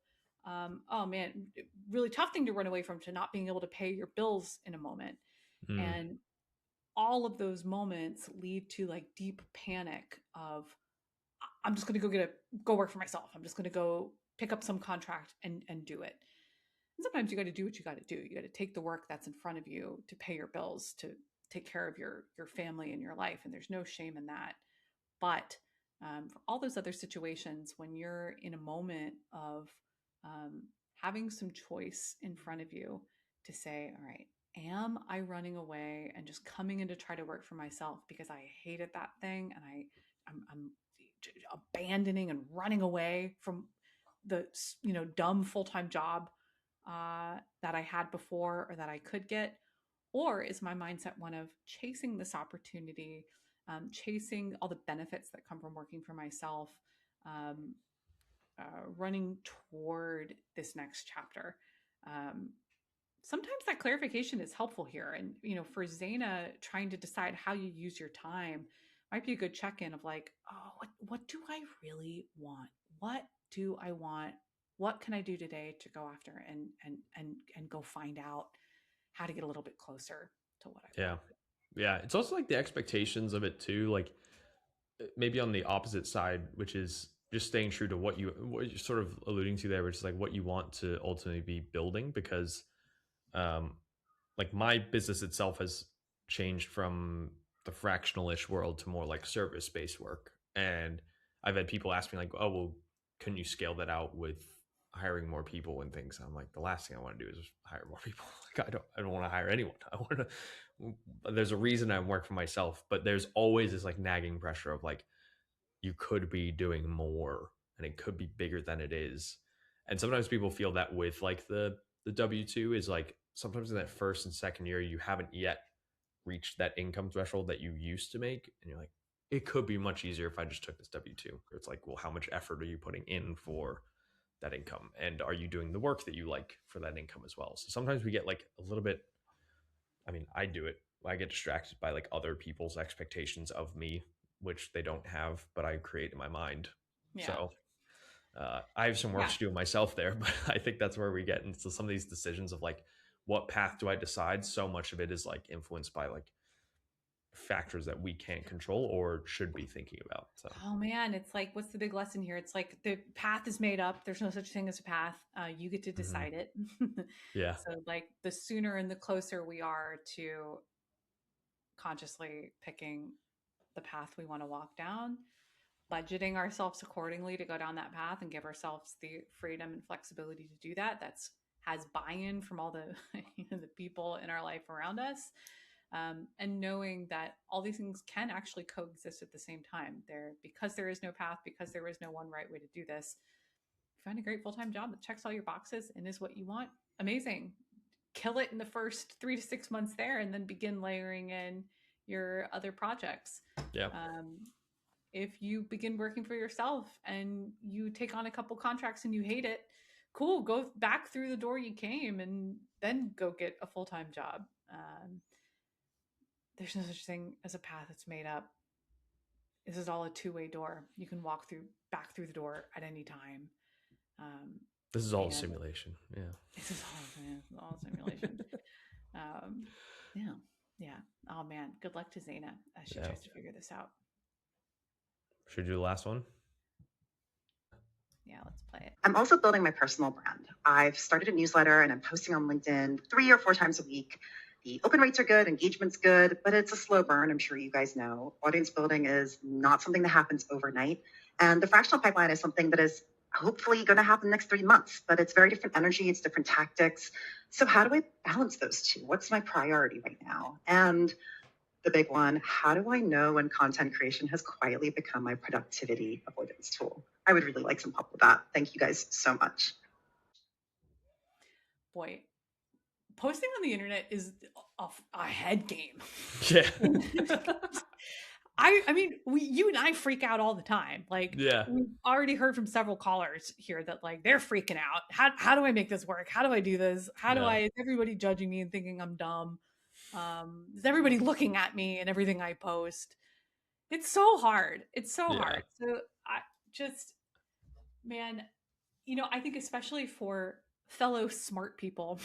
oh man, really tough thing to run away from, to not being able to pay your bills in a moment. Mm. And all of those moments lead to like deep panic of, I'm just going to go work for myself. I'm just going to go pick up some contract and do it. And sometimes you got to do what you got to do. You got to take the work that's in front of you to pay your bills, to take care of your family and your life. And there's no shame in that. But for all those other situations, when you're in a moment of having some choice in front of you to say, all right, am I running away and just coming in to try to work for myself because I hated that thing, and I'm abandoning and running away from the, you know, dumb full-time job that I had before, or that I could get? Or is my mindset one of chasing this opportunity, chasing all the benefits that come from working for myself, um, running toward this next chapter? Um, Sometimes that clarification is helpful here. And, you know, for Zaina, trying to decide how you use your time might be a good check-in of like, oh, what do I really want? What do I want? What can I do today to go after and go find out how to get a little bit closer to what I Yeah. want? Yeah. It's also like the expectations of it too. Like maybe on the opposite side, which is just staying true to what you're sort of alluding to there, which is like what you want to ultimately be building. Because um, like my business itself has changed from the fractional-ish world to more like service-based work. And I've had people ask me like, oh, well, can you scale that out with hiring more people and things? I'm like, the last thing I want to do is hire more people. Like I don't want to hire anyone. I want to, there's a reason I work for myself, but there's always this like nagging pressure of like, you could be doing more and it could be bigger than it is. And sometimes people feel that with like the W-2 is like sometimes in that first and second year you haven't yet reached that income threshold that you used to make, and you're like, it could be much easier if I just took this W-2. It's like, well, how much effort are you putting in for that income, and are you doing the work that you like for that income as well? So sometimes we get like a little bit, I mean, I do it, I get distracted by like other people's expectations of me, which they don't have, but I create in my mind. Yeah. So I have some work Yeah. to do myself there, but I think that's where we get into some of these decisions of like, what path do I decide? So much of it is like influenced by like factors that we can't control or should be thinking about. So, Oh man, it's like, what's the big lesson here? It's like the path is made up. There's no such thing as a path. You get to decide it. yeah, So like the sooner and the closer we are to consciously picking the path we want to walk down, budgeting ourselves accordingly to go down that path and give ourselves the freedom and flexibility to do that. That's has buy-in from all the the people in our life around us, and knowing that all these things can actually coexist at the same time. There, because there is no path, because there is no one right way to do this. Find a great full-time job that checks all your boxes and is what you want. Amazing. Kill it in the first 3 to 6 months there, and then begin layering in your other projects. yeah, If you begin working for yourself and you take on a couple contracts and you hate it, cool, go back through the door you came and then go get a full-time job. There's no such thing as a path that's made up. This is all a two-way door. You can walk through back through the door at any time. This is all a And simulation. Yeah. this is all simulation. Yeah. Yeah. Oh man. Good luck to Zaina as she Yeah. tries to figure this out. Should we do the last one? Yeah, let's play it. I'm also building my personal brand. I've started a newsletter and I'm posting on LinkedIn 3 or 4 times a week. The open rates are good, engagement's good, but it's a slow burn. I'm sure you guys know. Audience building is not something that happens overnight. And the fractional pipeline is something that is hopefully going to happen next 3 months, but it's very different energy, it's different tactics. So how do I balance those two? What's my priority right now? And the big one, how do I know when content creation has quietly become my productivity avoidance tool? I would really like some help with that. Thank you guys so much. Boy, posting on the internet is a head game. Yeah. I mean, you and I freak out all the time. Like, Yeah. we've already heard from several callers here that like they're freaking out. How do I make this work? How do I do this? How do I? Is everybody judging me and thinking I'm dumb? Is everybody looking at me and everything I post? It's so hard. It's so hard. So I just, man, I think especially for fellow smart people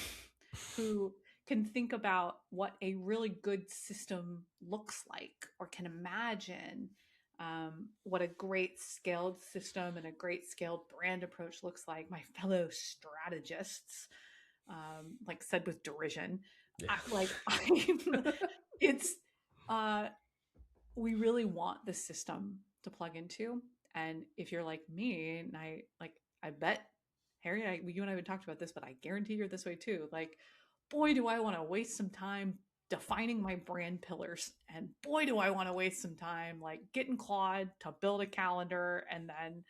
who can think about what a really good system looks like or can imagine what a great scaled system and a great scaled brand approach looks like. My fellow strategists, like said with derision, Yeah. it's, we really want the system to plug into. And if you're like me, and I bet Harry, you and I have talked about this, but I guarantee you're this way too. Like, boy, do I want to waste some time defining my brand pillars. And boy, do I want to waste some time like getting Claude to build a calendar and then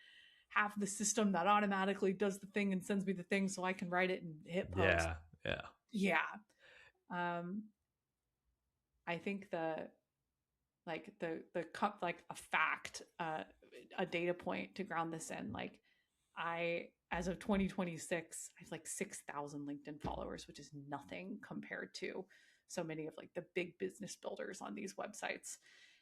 have the system that automatically does the thing and sends me the thing so I can write it and hit post. Yeah. I think the like a fact, a data point to ground this in, like as of 2026, I have like 6,000 LinkedIn followers, which is nothing compared to so many of like the big business builders on these websites.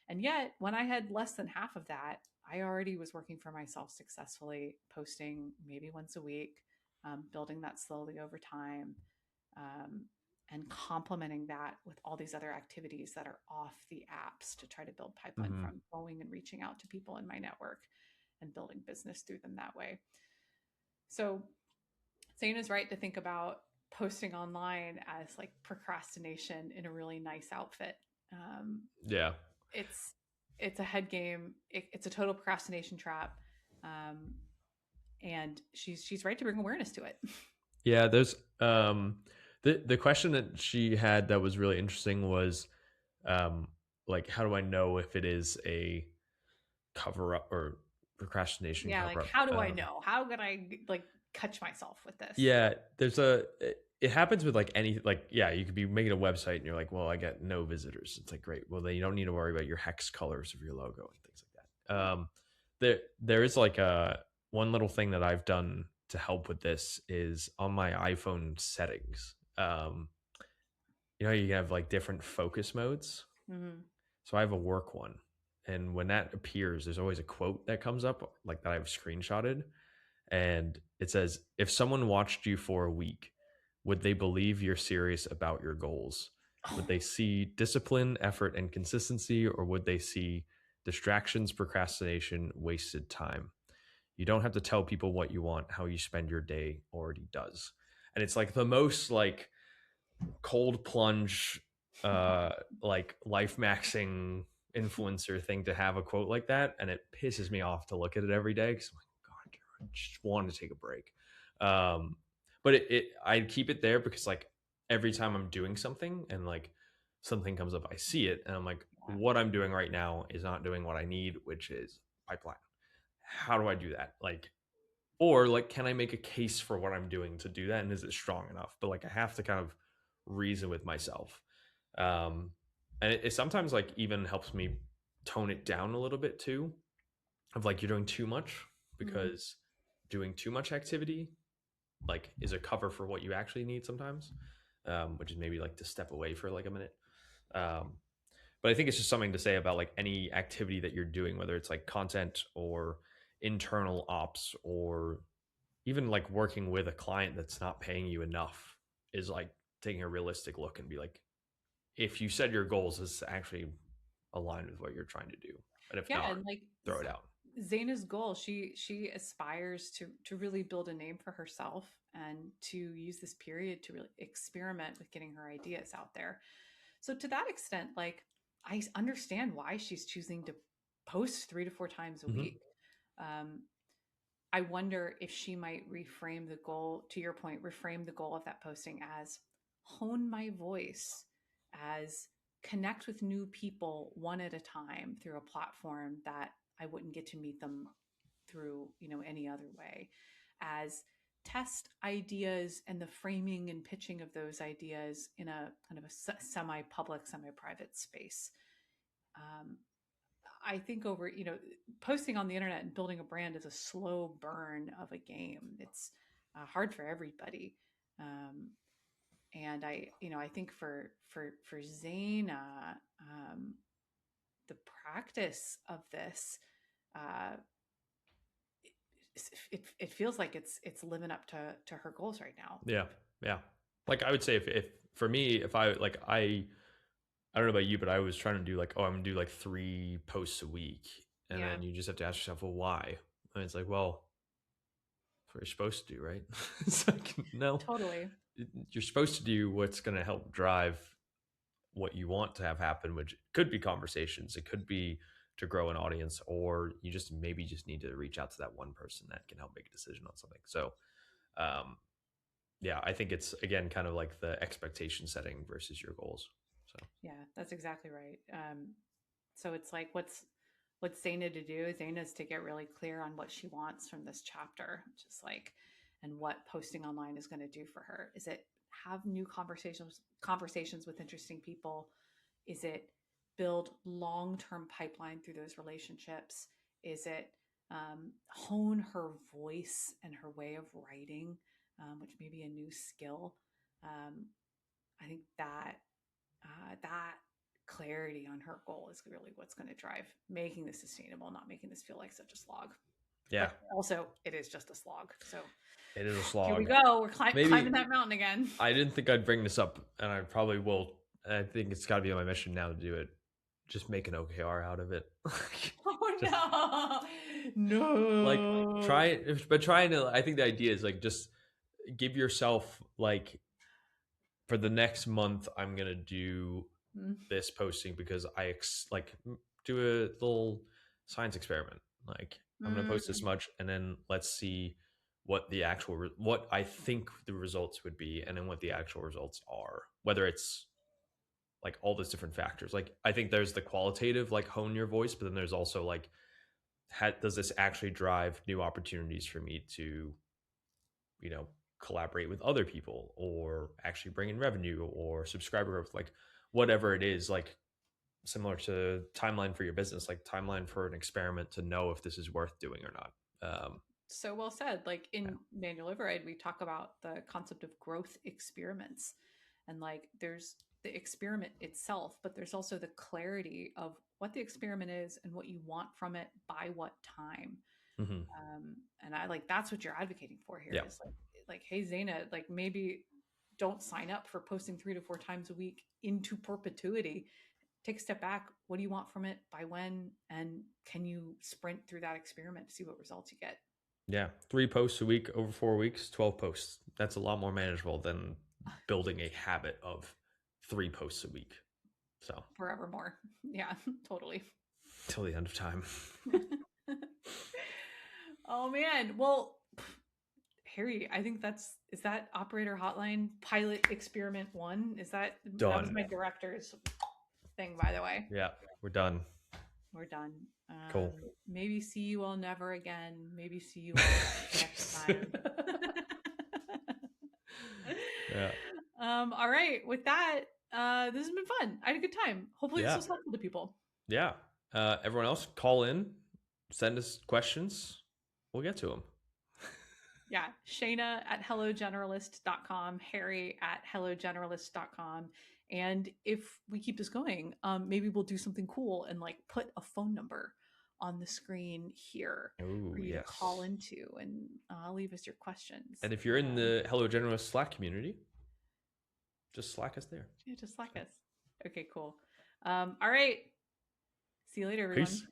And yet, when I had less than half of that, I already was working for myself successfully, posting maybe once a week, building that slowly over time, um, and complementing that with all these other activities that are off the apps to try to build pipeline from going and reaching out to people in my network and building business through them that way. So Zaina's right to think about posting online as like procrastination in a really nice outfit. Yeah. It's a head game. It's a total procrastination trap. And she's right to bring awareness to it. Yeah. There's the question that she had that was really interesting was like, how do I know if it is a cover up or procrastination cover like up? how do I know? How can I like catch myself with this? Yeah, it happens with like any, like, yeah, you could be making a website and you're like, well, I get no visitors. It's like, great. Well, then you don't need to worry about your hex colors of your logo and things like that. There is like one little thing that I've done to help with this is on my iPhone settings. You can have like different focus modes. Mm-hmm. So I have a work one. And when that appears, there's always a quote that comes up like that I've screenshotted. And it says, if someone watched you for a week, would they believe you're serious about your goals? Would they see discipline, effort, and consistency, or would they see distractions, procrastination, wasted time? You don't have to tell people what you want. How you spend your day already does. And it's like the most like cold plunge, like life maxing influencer thing to have a quote like that. And it pisses me off to look at it every day because I'm like, God, I just want to take a break. But I keep it there because like every time I'm doing something and like something comes up, I see it and I'm like, what I'm doing right now is not doing what I need, which is pipeline. How do I do that? Like, or like, can I make a case for what I'm doing to do that? And is it strong enough? But like, I have to kind of reason with myself. And it sometimes like even helps me tone it down a little bit too, of like, you're doing too much, because doing too much activity like is a cover for what you actually need sometimes, which is maybe like to step away for like a minute. But I think it's just something to say about like any activity that you're doing, whether it's like content or internal ops or even like working with a client that's not paying you enough is like taking a realistic look and be like, if you set your goals, is actually aligned with what you're trying to do, and if not, and like throw it out. Zaina's goal, she aspires to really build a name for herself and to use this period to really experiment with getting her ideas out there. So to that extent, like I understand why she's choosing to post 3 to 4 times a week. I wonder if she might reframe the goal, to your point, reframe the goal of that posting as hone my voice, as connect with new people one at a time through a platform that I wouldn't get to meet them through, any other way, as test ideas and the framing and pitching of those ideas in a kind of a semi-public, semi-private space. I think posting on the internet and building a brand is a slow burn of a game. It's hard for everybody. And I think for Zaina, the practice of this, it feels like it's living up to her goals right now. Yeah. Like I would say if for me, if I like, I don't know about you, but I was trying to do like, I'm gonna do like 3 posts a week. And then you just have to ask yourself, well, why? And it's like, well, that's what you're supposed to do, right? It's like, no. Totally. You're supposed to do what's going to help drive what you want to have happen, which could be conversations. It could be to grow an audience, or you just maybe just need to reach out to that one person that can help make a decision on something. So, yeah, I think it's, again, kind of like the expectation setting versus your goals. So yeah, that's exactly right. So it's like, what's Zaina to do? Zaina's to get really clear on what she wants from this chapter, just like, and what posting online is going to do for her. Is it have new conversations with interesting people? Is it build long-term pipeline through those relationships? Is it hone her voice and her way of writing, which may be a new skill? I think that clarity on her goal is really what's going to drive making this sustainable, not making this feel like such a slog. Yeah. But also, it is just a slog. So it is a slog. Here we go. We're climbing that mountain again. I didn't think I'd bring this up, and I probably will. I think it's got to be on my mission now to do it. Just make an OKR out of it. Oh no! Like trying to. I think the idea is like just give yourself like, for the next month, I'm gonna do this posting because I like do a little science experiment. Like I'm gonna post this much, and then let's see what the actual what I think the results would be, and then what the actual results are. Whether it's like all those different factors. Like I think there's the qualitative, like hone your voice, but then there's also like, does this actually drive new opportunities for me to, collaborate with other people, or actually bring in revenue or subscriber growth, like whatever it is, like similar to timeline for your business, like timeline for an experiment to know if this is worth doing or not. So well said. Like in Manual Override, we talk about the concept of growth experiments, and like there's the experiment itself, but there's also the clarity of what the experiment is and what you want from it by what time. And I like, that's what you're advocating for here. Is like, hey, Zaina, like maybe don't sign up for posting 3 to 4 times a week into perpetuity. Take a step back. What do you want from it? By when? And can you sprint through that experiment to see what results you get? Yeah. 3 posts a week over 4 weeks, 12 posts. That's a lot more manageable than building a habit of 3 posts a week. So forevermore. Yeah, totally. Till the end of time. Oh man. Well, Harry, I think is that Operator Hotline pilot experiment 1? Is that done? That was my director's thing, by the way. Yeah, we're done. We're done. Cool. Maybe see you all never again. Maybe see you all next time. Yeah. All right. With that, this has been fun. I had a good time. Hopefully this was helpful to people. Yeah. Everyone else, call in, send us questions. We'll get to them. Yeah. Shaina at hellogeneralist.com, Harry at hellogeneralist.com. And if we keep this going, maybe we'll do something cool and like put a phone number on the screen here Oh, for you yes. to call into, and leave us your questions. And if you're in the Hello Generalist Slack community, just Slack us there. Yeah, just Slack us. Okay, cool. All right. See you later, everyone. Peace.